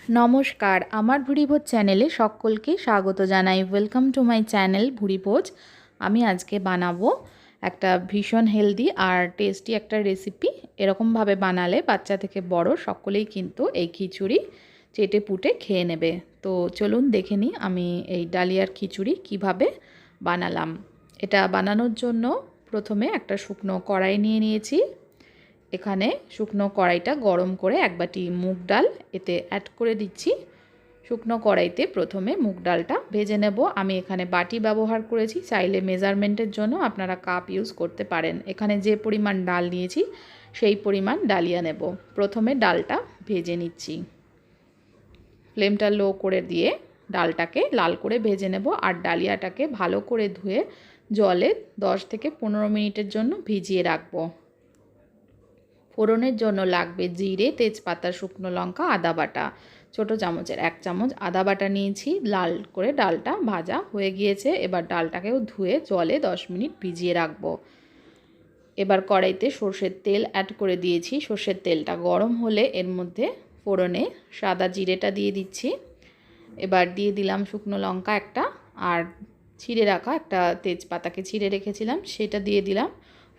নমস্কার, আমার ভুরিভোজ চ্যানেলে সকলকে স্বাগত জানাই। Welcome to my channel Bhurivoj. আমি আজকে বানাবো একটা ভীষণ হেলদি আর টেস্টি একটা রেসিপি। এরকমভাবে বানালে বাচ্চা থেকে বড় সকলেই কিন্তু এই খিচুড়ি চেটে পুটে খেয়ে নেবে। তো চলুন দেখে নিই আমি এই ডালিয়ার খিচুড়ি কিভাবে বানালাম। এটা বানানোর জন্য প্রথমে একটা শুকনো কড়াই নিয়ে নিয়েছি। এখানে শুকনো কড়াইটা গরম করে এক বাটি মুগ ডাল এতে অ্যাড করে দিচ্ছি। শুকনো কড়াইতে প্রথমে মুগ ডালটা ভেজে নেব। আমি এখানে বাটি ব্যবহার করেছি, চাইলে মেজারমেন্টের জন্য আপনারা কাপ ইউজ করতে পারেন। এখানে যে পরিমাণ ডাল নিয়েছি সেই পরিমাণ ডালিয়া নেব। প্রথমে ডালটা ভেজে নিচ্ছি, ফ্লেমটা লো করে দিয়ে ডালটাকে লাল করে ভেজে নেব। আর ডালিয়াটাকে ভালো করে ধুয়ে জলে 10 থেকে 15 মিনিটের জন্য ভিজিয়ে রাখবো। ফোড়নের জন্য লাগবে জিরে, তেজপাতা, শুকনো লঙ্কা, আদা বাটা। ছোটো চামচের 1 চামচ আদা বাটা নিয়েছি। লাল করে ডালটা ভাজা হয়ে গিয়েছে। এবার ডালটাকেও ধুয়ে জলে 10 মিনিট ভিজিয়ে রাখবো। এবার কড়াইতে সর্ষের তেল অ্যাড করে দিয়েছি। সর্ষের তেলটা গরম হলে এর মধ্যে ফোড়নে সাদা জিরেটা দিয়ে দিচ্ছি। এবার দিয়ে দিলাম শুকনো লঙ্কা একটা, আর ছিঁড়ে রাখা একটা তেজপাতাকে ছিঁড়ে রেখেছিলাম সেটা দিয়ে দিলাম।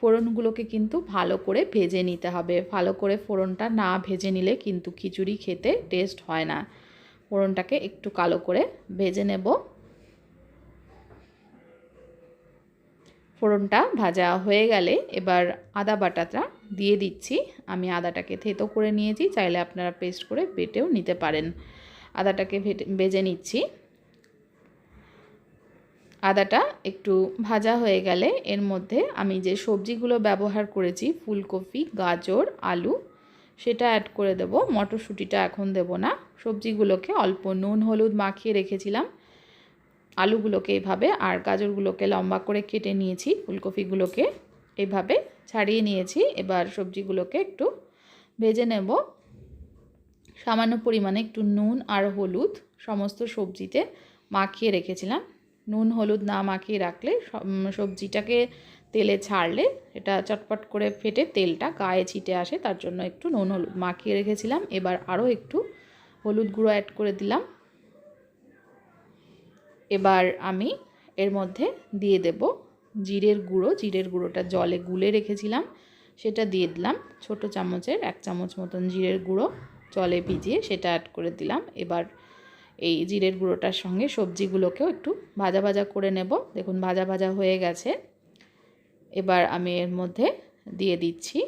ফোড়নগুলোকে কিন্তু ভালো করে ভেজে নিতে হবে। ভালো করে ফোড়নটা না ভেজে নিলে কিন্তু খিচুড়ি খেতে টেস্ট হয় না। ফোড়নটাকে একটু কালো করে ভেজে নেব। ফোড়নটা ভাজা হয়ে গেলে এবার আদা বাটাটা দিয়ে দিচ্ছি। আমি আদাটাকে থেতো করে নিয়েছি, চাইলে আপনারা পেস্ট করে বেটেও নিতে পারেন। আদাটাকে ভেজে নিচ্ছি। আদাটা একটু ভাজা হয়ে গেলে এর মধ্যে আমি যে সবজিগুলো ব্যবহার করেছি, ফুলকপি, গাজর, আলু, সেটা অ্যাড করে দেব। মটরশুঁটিটা এখন দেব না। সবজিগুলোকে অল্প নুন হলুদ মাখিয়ে রেখেছিলাম। আলুগুলোকে এভাবে আর গাজরগুলোকে লম্বা করে কেটে নিয়েছি। ফুলকপিগুলোকে এইভাবে ছাড়িয়ে নিয়েছি। এবার সবজিগুলোকে একটু ভেজে নেব। সামান্য পরিমাণে একটু নুন আর হলুদ সমস্ত সবজিতে মাখিয়ে রেখেছিলাম। নুন হলুদ না মাখিয়ে রাখলে সবজিটাকে তেলে ছাড়লে এটা চটপট করে ফেটে তেলটা গায়ে ছিটে আসে, তার জন্য একটু নুন হলুদ মাখিয়ে রেখেছিলাম। এবার আরও একটু হলুদ গুঁড়ো অ্যাড করে দিলাম। এবার আমি এর মধ্যে দিয়ে দেব জিরের গুঁড়ো। জিরের গুঁড়োটা জলে গুলে রেখেছিলাম, সেটা দিয়ে দিলাম। ছোটো চামচের 1 চামচ মতন জিরের গুঁড়ো জলে ভিজিয়ে সেটা অ্যাড করে দিলাম। এবার এই জিরের গুঁড়োটার সঙ্গে সবজিগুলোকেও একটু ভাজা ভাজা করে নেব। দেখুন ভাজা ভাজা হয়ে গেছে। এবার আমি এর মধ্যে দিয়ে দিচ্ছি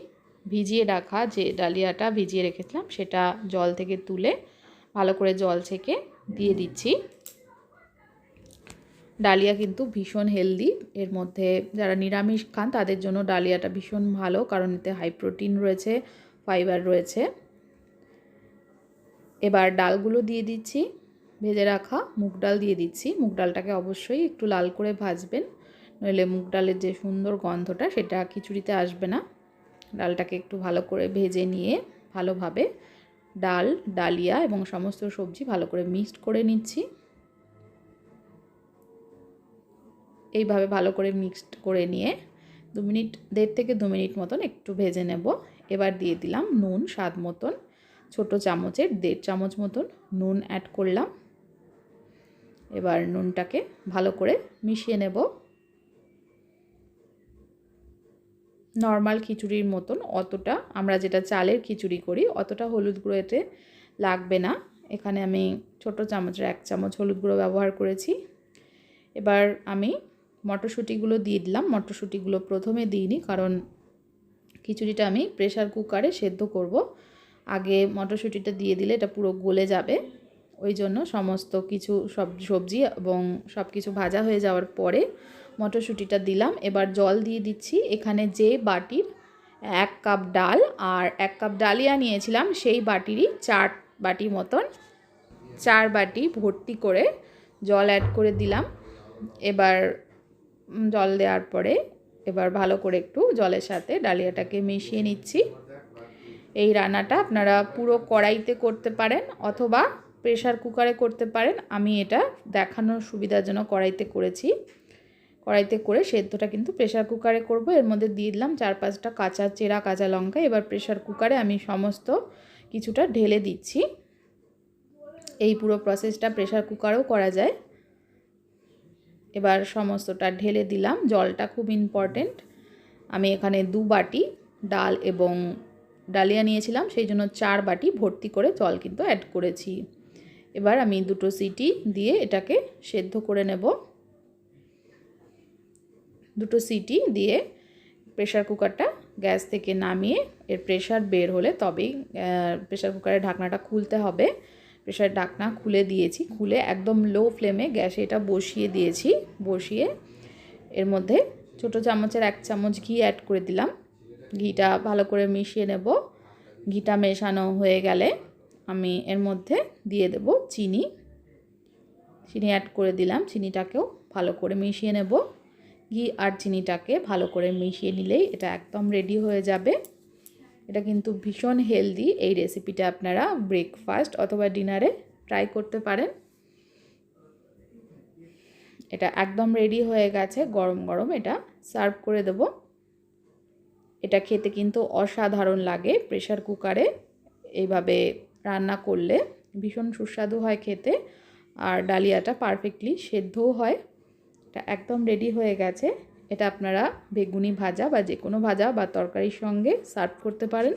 ভিজিয়ে রাখা যে ডালিয়াটা ভিজিয়ে রেখেছিলাম, সেটা জল থেকে তুলে ভালো করে জল ছেঁকে দিয়ে দিচ্ছি। ডালিয়া কিন্তু ভীষণ হেলদি। এর মধ্যে যারা নিরামিষ খান তাদের জন্য ডালিয়াটা ভীষণ ভালো, কারণ এতে হাই প্রোটিন রয়েছে, ফাইবার রয়েছে। এবার ডালগুলো দিয়ে দিচ্ছি। ভেজে রাখা মুগ ডাল দিয়ে দিচ্ছি। মুগ ডালটাকে অবশ্যই একটু লাল করে ভাজবেন, নইলে মুগ ডালের যে সুন্দর গন্ধটা সেটা খিচুড়িতে আসবে না। ডালটাকে একটু ভালো করে ভেজে নিয়ে ভালোভাবে ডাল, ডালিয়া এবং সমস্ত সবজি ভালো করে মিক্সড করে নিচ্ছি। এইভাবে ভালো করে মিক্সড করে নিয়ে 1.5 থেকে 2 মিনিট মতন একটু ভেজে নেব। এবার দিয়ে দিলাম নুন স্বাদ মতন। ছোটো চামচের 1.5 চামচ মতন নুন অ্যাড করলাম। এবার নুনটাকে ভালো করে মিশিয়ে নেব। নর্মাল খিচুড়ির মতন অতটা, আমরা যেটা চালের খিচুড়ি করি অতটা হলুদ গুঁড়ো এতে লাগবে না। এখানে আমি ছোটো চামচের 1 চামচ হলুদ গুঁড়ো ব্যবহার করেছি। এবার আমি মটরশুঁটিগুলো দিয়ে দিলাম। মটরশুঁটিগুলো প্রথমে দিইনি, কারণ খিচুড়িটা আমি প্রেসার কুকারে সেদ্ধ করব। আগে মটরশুঁটিটা দিয়ে দিলে এটা পুরো গলে যাবে। ওই জন্য সমস্ত কিছু সবজি এবং সব কিছু ভাজা হয়ে যাওয়ার পরে মটরশুঁটিটা দিলাম। এবার জল দিয়ে দিচ্ছি। এখানে যে বাটির 1 কাপ ডাল আর 1 কাপ ডালিয়া নিয়েছিলাম, সেই বাটিরই 4 বাটি মতন, 4 বাটি ভর্তি করে জল অ্যাড করে দিলাম। এবার জল দেওয়ার পরে এবার ভালো করে একটু জলের সাথে ডালিয়াটাকে মিশিয়ে নিচ্ছি। এই রান্নাটা আপনারা পুরো কড়াইতে করতে পারেন অথবা প্রেসার কুকারে করতে পারেন। আমি এটা দেখানোর সুবিধার জন্য কড়াইতে করেছি। কড়াইতে করে সেদ্ধটা কিন্তু প্রেসার কুকারে করব। এর মধ্যে দিয়ে দিলাম 4-5টা চেরা কাঁচা লঙ্কা। এবার প্রেসার কুকারে আমি সমস্ত কিছুটা ঢেলে দিচ্ছি। এই পুরো প্রসেসটা প্রেসার কুকারেও করা যায়। এবার সমস্তটা ঢেলে দিলাম। জলটা খুব ইম্পর্টেন্ট। আমি এখানে 2 বাটি ডাল এবং ডালিয়া নিয়েছিলাম, সেই জন্য 4 বাটি ভর্তি করে জল কিন্তু অ্যাড করেছি। এবার আমি 2টো সিটি দিয়ে এটাকে সেদ্ধ করে নেব। 2টো সিটি দিয়ে প্রেসার কুকারটা গ্যাস থেকে নামিয়ে এর প্রেসার বের হলে তবেই প্রেসার কুকারের ঢাকনাটা খুলতে হবে। প্রেসারের ঢাকনা খুলে দিয়েছি, খুলে একদম লো ফ্লেমে গ্যাসে এটা বসিয়ে দিয়েছি। বসিয়ে এর মধ্যে ছোটো চামচের 1 চামচ ঘি অ্যাড করে দিলাম। ঘিটা ভালো করে মিশিয়ে নেব। ঘিটা মেশানো হয়ে গেলে আমি এর মধ্যে দিয়ে দেব চিনি। চিনি অ্যাড করে দিলাম। চিনিটাকেও ভালো করে মিশিয়ে নেব। ঘি আর চিনিটাকে ভালো করে মিশিয়ে নিলেই এটা একদম রেডি হয়ে যাবে। এটা কিন্তু ভীষণ হেলদি। এই রেসিপিটা আপনারা ব্রেকফাস্ট অথবা ডিনারে ট্রাই করতে পারেন। এটা একদম রেডি হয়ে গেছে। গরম গরম এটা সার্ভ করে দেব। এটা খেতে কিন্তু অসাধারণ লাগে। প্রেসার কুকারে এইভাবে রান্না করলে ভীষণ সুস্বাদু হয় খেতে, আর ডালিয়াটা পারফেক্টলি সেদ্ধও হয়। এটা একদম রেডি হয়ে গেছে। এটা আপনারা বেগুনি ভাজা বা যে কোনো ভাজা বা তরকারির সঙ্গে সার্ভ করতে পারেন।